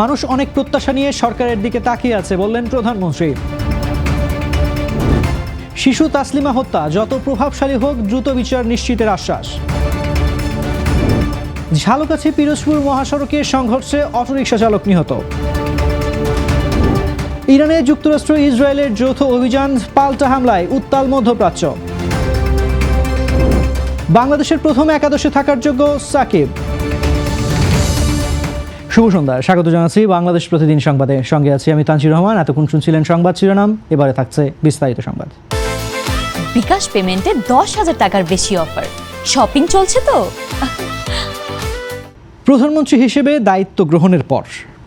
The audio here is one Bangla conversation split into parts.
মানুষ অনেক প্রত্যাশা নিয়ে সরকারের দিকে তাকিয়ে আছে বললেন প্রধানমন্ত্রী। শিশু তাসলিমা হত্যা যত প্রভাবশালী হোক দ্রুত বিচার নিশ্চিতের আশ্বাস। ঝালকাঠি পিরোজপুর মহাসড়কে সংঘর্ষে অটোরিকশা চালক নিহত। ইরানে যুক্তরাষ্ট্র ইসরায়েলের যৌথ অভিযান, পাল্টা হামলায় উত্তাল মধ্যপ্রাচ্য। বাংলাদেশের প্রথম একাদশে থাকার যোগ্য সাকিব। শুভ সন্ধ্যা, স্বাগত জানাচ্ছি বাংলাদেশ প্রতিদিন সংবাদে। সঙ্গে আছি আমি তানজির রহমান। এতক্ষণ শুনছিলেন সংবাদ শিরোনাম, এবারে থাকছে বিস্তারিত সংবাদ। বিকাশ পেমেন্টে 10,000 টাকার বেশি অফার, শপিং চলছে তো। প্রধানমন্ত্রী হিসেবে দায়িত্ব গ্রহণের পর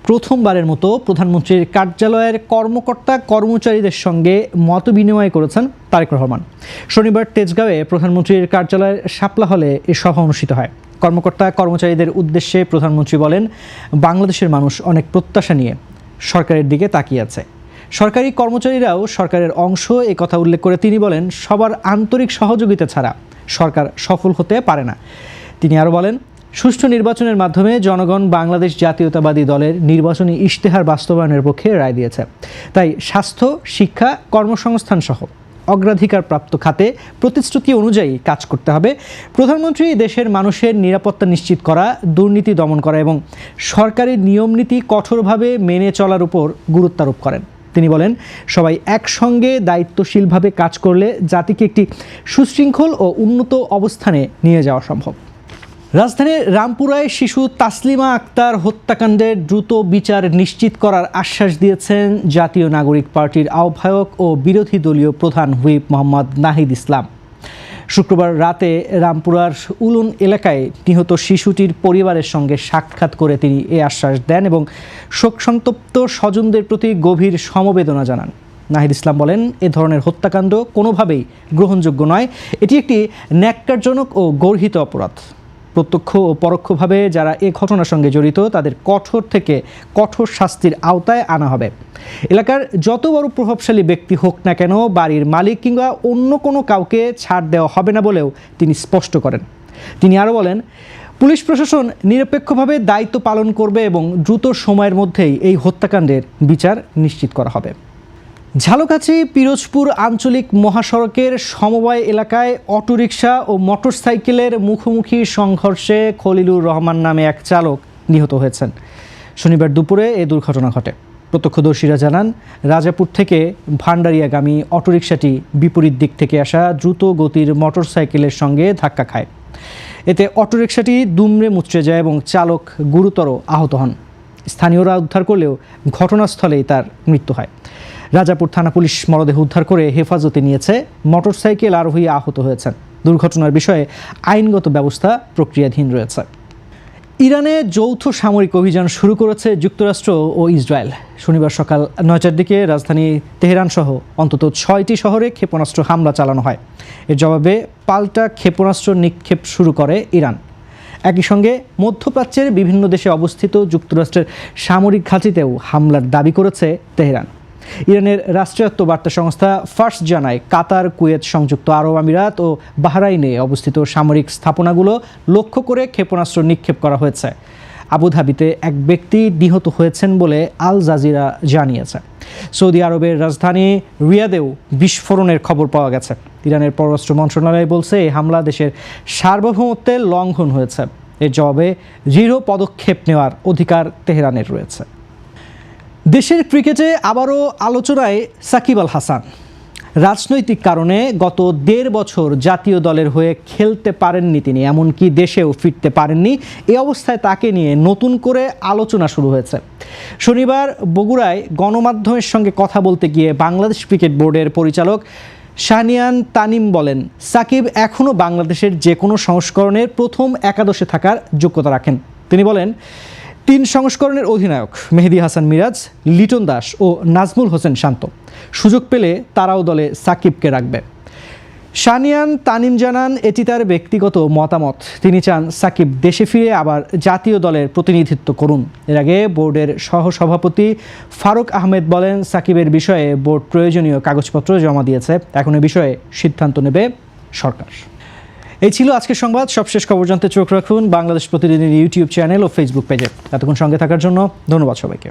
প্রথমবারের মতো প্রধানমন্ত্রীর কার্যালয়ের কর্মকর্তা কর্মচারীদের সঙ্গে মতবিনিময় করেছেন তারেক রহমান। শনিবার তেজগাঁওয়ে প্রধানমন্ত্রীর কার্যালয়ের শাপলা হলে এ সভা অনুষ্ঠিত হয়। কর্মকর্তা কর্মচারীদের উদ্দেশ্যে প্রধানমন্ত্রী বলেন, বাংলাদেশের মানুষ অনেক প্রত্যাশা নিয়ে সরকারের দিকে তাকিয়ে আছে। সরকারি কর্মচারীরাও সরকারের অংশ, এ কথা উল্লেখ করে তিনি বলেন, সবার আন্তরিক সহযোগিতা ছাড়া সরকার সফল হতে পারে না। তিনি আরও বলেন, সুষ্ঠু নির্বাচনের মাধ্যমে জনগণ বাংলাদেশ জাতীয়তাবাদী দলের নির্বাচনী ইশতেহার বাস্তবায়নের পক্ষে রায় দিয়েছে। তাই স্বাস্থ্য, শিক্ষা, কর্মসংস্থান সহ অগ্রাধিকারপ্রাপ্ত খাতে প্রতিশ্রুতি অনুযায়ী কাজ করতে হবে। প্রধানমন্ত্রী দেশের মানুষের নিরাপত্তা নিশ্চিত করা, দুর্নীতি দমন করা এবং সরকারি নিয়মনীতি কঠোরভাবে মেনে চলার উপর গুরুত্ব আরোপ করেন। তিনি বলেন, সবাই একসঙ্গে দায়িত্বশীলভাবে কাজ করলে জাতিকে একটি সুশৃঙ্খল ও উন্নত অবস্থানে নিয়ে যাওয়া সম্ভব। রাজধানীর রামপুরায় শিশু তাসলিমা আক্তার হত্যাকাণ্ডের দ্রুত বিচার নিশ্চিত করার আশ্বাস দিয়েছেন জাতীয় নাগরিক পার্টির আহ্বায়ক ও বিরোধী দলীয় প্রধান হুইপ মোহাম্মদ নাহিদ ইসলাম। শুক্রবার রাতে রামপুরার উলুন এলাকায় নিহত শিশুটির পরিবারের সঙ্গে সাক্ষাৎ করে তিনি এই আশ্বাস দেন এবং শোকসন্তপ্ত স্বজনদের প্রতি গভীর সমবেদনা জানান। নাহিদ ইসলাম বলেন, এ ধরনের হত্যাকাণ্ড কোনোভাবেই গ্রহণযোগ্য নয়। এটি একটি ন্যাক্কারজনক ও গর্হিত অপরাধ। প্রত্যক্ষ ও পরোক্ষভাবে যারা এ ঘটনার সঙ্গে জড়িত তাদের কঠোর থেকে কঠোর শাস্তির আওতায় আনা হবে। এলাকার যত বড় প্রভাবশালী ব্যক্তি হোক না কেন, বাড়ির মালিক কিংবা অন্য কোনো কাউকে ছাড় দেওয়া হবে না বলেও তিনি স্পষ্ট করেন। তিনি আরও বলেন, পুলিশ প্রশাসন নিরপেক্ষভাবে দায়িত্ব পালন করবে এবং দ্রুত সময়ের মধ্যেই এই হত্যাকাণ্ডের বিচার নিশ্চিত করা হবে। ঝালকাঠি পিরোজপুর আঞ্চলিক মহাসড়কের সমবায় এলাকায় অটোরিকশা ও মোটরসাইকেলের মুখোমুখি সংঘর্ষে খলিলুর রহমান নামে এক চালক নিহত হয়েছেন। শনিবার দুপুরে এ দুর্ঘটনা ঘটে। প্রত্যক্ষদর্শীরা জানান, রাজাপুর থেকে ভান্ডারিয়াগামী অটোরিকশাটি বিপরীত দিক থেকে আসা দ্রুত গতির মোটরসাইকেলের সঙ্গে ধাক্কা খায়। এতে অটোরিকশাটি দুমড়ে মুচড়ে যায় এবং চালক গুরুতর আহত হন। স্থানীয়রা উদ্ধার করলেও ঘটনাস্থলেই তার মৃত্যু হয়। রাজাপুর থানা পুলিশ মরদেহ উদ্ধার করে হেফাজতে নিয়েছে। মোটরসাইকেল আরোহী আহত হয়েছেন। দুর্ঘটনার বিষয়ে আইনগত ব্যবস্থা প্রক্রিয়াধীন রয়েছে। ইরানে যৌথ সামরিক অভিযান শুরু করেছে যুক্তরাষ্ট্র ও ইসরায়েল। শনিবার সকাল 9টার দিকে রাজধানী তেহরান সহ অন্তত 6টি শহরে ক্ষেপণাস্ত্র হামলা চালানো হয়। এর জবাবে পাল্টা ক্ষেপণাস্ত্র নিক্ষেপ শুরু করে ইরান। একই সঙ্গে মধ্যপ্রাচ্যের বিভিন্ন দেশে অবস্থিত যুক্তরাষ্ট্রের সামরিক ঘাঁটিতেও হামলার দাবি করেছে তেহরান। ইরানের রাষ্ট্রায়ত্ত বার্তা সংস্থা ফার্স জানায়, কাতার, কুয়েত, সংযুক্ত আরব আমিরাত ও বাহরাইনে অবস্থিত সামরিক স্থাপনাগুলো লক্ষ্য করে ক্ষেপণাস্ত্র নিক্ষেপ করা হয়েছে। আবুধাবিতে এক ব্যক্তি নিহত হয়েছেন বলে আল জাজিরা জানিয়েছে। সৌদি আরবের রাজধানী রিয়াদেও বিস্ফোরণের খবর পাওয়া গেছে। ইরানের পররাষ্ট্র মন্ত্রণালয় বলছে, এই হামলা দেশের সার্বভৌমত্বের লঙ্ঘন হয়েছে। এর জবাবে দৃঢ় পদক্ষেপ নেওয়ার অধিকার তেহরানের রয়েছে। দেশের ক্রিকেটে আবারও আলোচনায় সাকিব আল হাসান। রাজনৈতিক কারণে গত 1.5 বছর জাতীয় দলের হয়ে খেলতে পারেননি তিনি, এমনকি দেশেও ফিরতে পারেননি। এই অবস্থায় তাকে নিয়ে নতুন করে আলোচনা শুরু হয়েছে। শনিবার বগুড়ায় গণমাধ্যমের সঙ্গে কথা বলতে গিয়ে বাংলাদেশ ক্রিকেট বোর্ডের পরিচালক শাহনিয়ান তানিম বলেন, সাকিব এখনও বাংলাদেশের যে কোনো সংস্করণের প্রথম একাদশে থাকার যোগ্যতা রাখেন। তিনি বলেন, 3 সংস্করণের অধিনায়ক মেহেদী হাসান মিরাজ, লিটন দাস ও নাজমুল হোসেন শান্ত সুযোগ পেলে তারাও দলে সাকিবকে রাখবে। শাহনিয়ান তানিম জানান, এটি তার ব্যক্তিগত মতামত। তিনি চান সাকিব দেশে ফিরে আবার জাতীয় দলের প্রতিনিধিত্ব করুন। এর আগে বোর্ডের সহসভাপতি ফারুক আহমেদ বলেন, সাকিবের বিষয়ে বোর্ড প্রয়োজনীয় কাগজপত্র জমা দিয়েছে, এখন এ বিষয়ে সিদ্ধান্ত নেবে সরকার। এই ছিল আজকের সংবাদ। সবশেষ খবর জানতে চোখ রাখুন বাংলাদেশ প্রতিদিনের ইউটিউব চ্যানেল ও ফেসবুক পেজে। এতক্ষণ সঙ্গে থাকার জন্য ধন্যবাদ সবাইকে।